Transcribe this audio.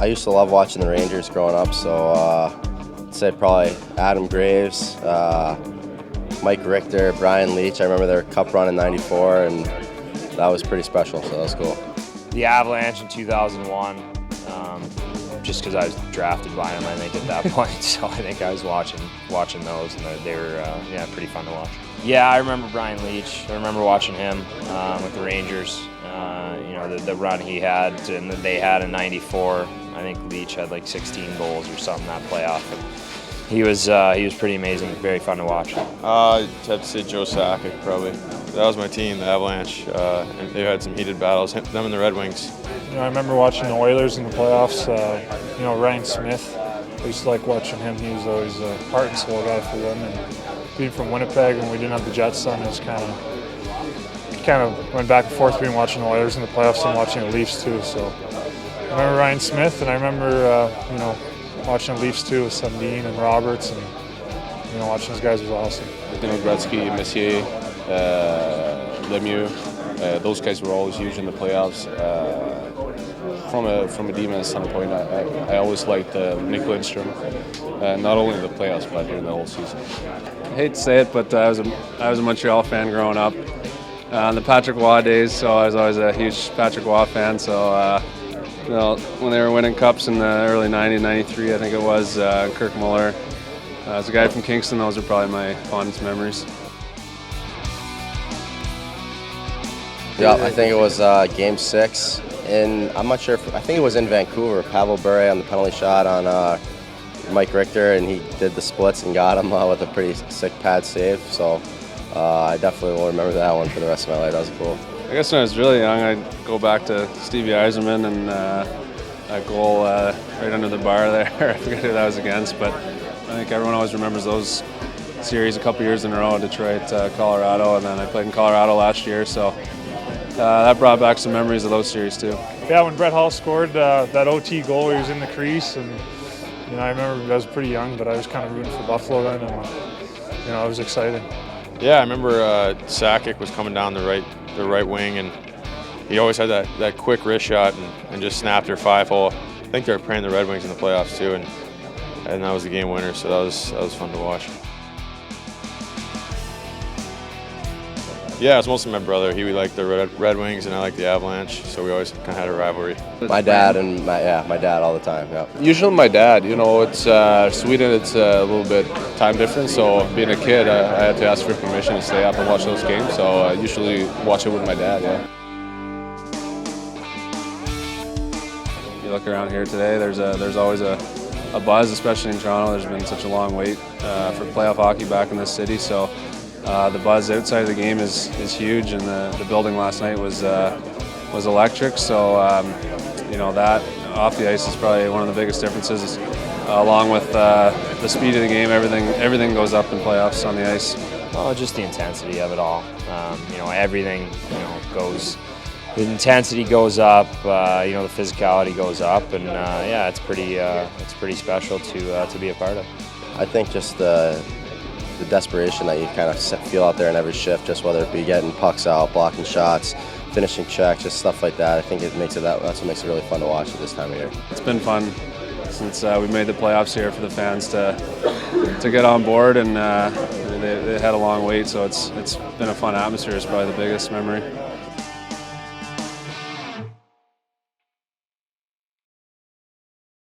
I used to love watching the Rangers growing up, so I'd say probably Adam Graves, Mike Richter, Brian Leach. I remember their cup run in '94, and that was pretty special, so that was cool. The Avalanche in 2001, just because I was drafted by them, I think, at that point. So I think I was watching those, and they were pretty fun to watch. Yeah, I remember Brian Leach. I remember watching him with the Rangers. The run he had and that they had in '94. I think Leach had like 16 goals or something that playoff. And he was pretty amazing. Very fun to watch. I'd have to say Joe Sakic, probably. That was my team, the Avalanche, and they had some heated battles. Them and the Red Wings. I remember watching the Oilers in the playoffs. Ryan Smith. I used to like watching him. He was always a heart and soul guy for them. And being from Winnipeg, and we didn't have the Jets on, it kind of went back and forth between watching the Oilers in the playoffs and watching the Leafs too. So I remember Ryan Smith, and I remember watching the Leafs too with Sundin and Roberts, and watching those guys was awesome. Gretzky, Messier, Lemieux, those guys were always huge in the playoffs. From a D-man standpoint, I always liked Nick Lidstrom, not only in the playoffs but during the whole season. I hate to say it, but I was a Montreal fan growing up. In the Patrick Waugh days, so I was always a huge Patrick Waugh fan. So when they were winning cups in the early '90s, '93, I think it was, Kirk Muller. As a guy from Kingston, those are probably my fondest memories. Yeah, I think it was Game 6. I'm not sure I think it was in Vancouver. Pavel Bure on the penalty shot on Mike Richter, and he did the splits and got him with a pretty sick pad save. So I definitely will remember that one for the rest of my life. That was cool. I guess when I was really young, I'd go back to Stevie Yzerman and that goal right under the bar there. I forget who that was against, but I think everyone always remembers those series a couple years in a row, Detroit, Colorado, and then I played in Colorado last year, so that brought back some memories of those series too. Yeah, when Brett Hull scored that OT goal, he was in the crease, and I remember I was pretty young, but I was kind of rooting for Buffalo then, and it was exciting. Yeah, I remember Sakic was coming down the right wing, and he always had that quick wrist shot and just snapped her 5-hole. I think they were playing the Red Wings in the playoffs too, and that was the game winner, so that was fun to watch. Yeah, it was mostly my brother. He liked the Red Wings, and I liked the Avalanche, so we always kind of had a rivalry. My dad and my dad all the time. Yeah. Usually my dad. It's Sweden. It's a little bit time difference. So being a kid, I had to ask for permission to stay up and watch those games. So I usually watch it with my dad. Yeah. You look around here today. There's always a buzz, especially in Toronto. There's been such a long wait for playoff hockey back in this city. So the buzz outside of the game is huge, and the building last night was electric. So that off the ice is probably one of the biggest differences. Along with the speed of the game, everything goes up in playoffs on the ice. Oh, just the intensity of it all. Everything goes. The intensity goes up. The physicality goes up, and it's pretty special to be a part of. I think just the desperation that you kind of feel out there in every shift, just whether it be getting pucks out, blocking shots, finishing checks, just stuff like that. I think that's what makes it really fun to watch at this time of year. It's been fun since we made the playoffs here for the fans to get on board, and they had a long wait, so it's been a fun atmosphere. It's probably the biggest memory.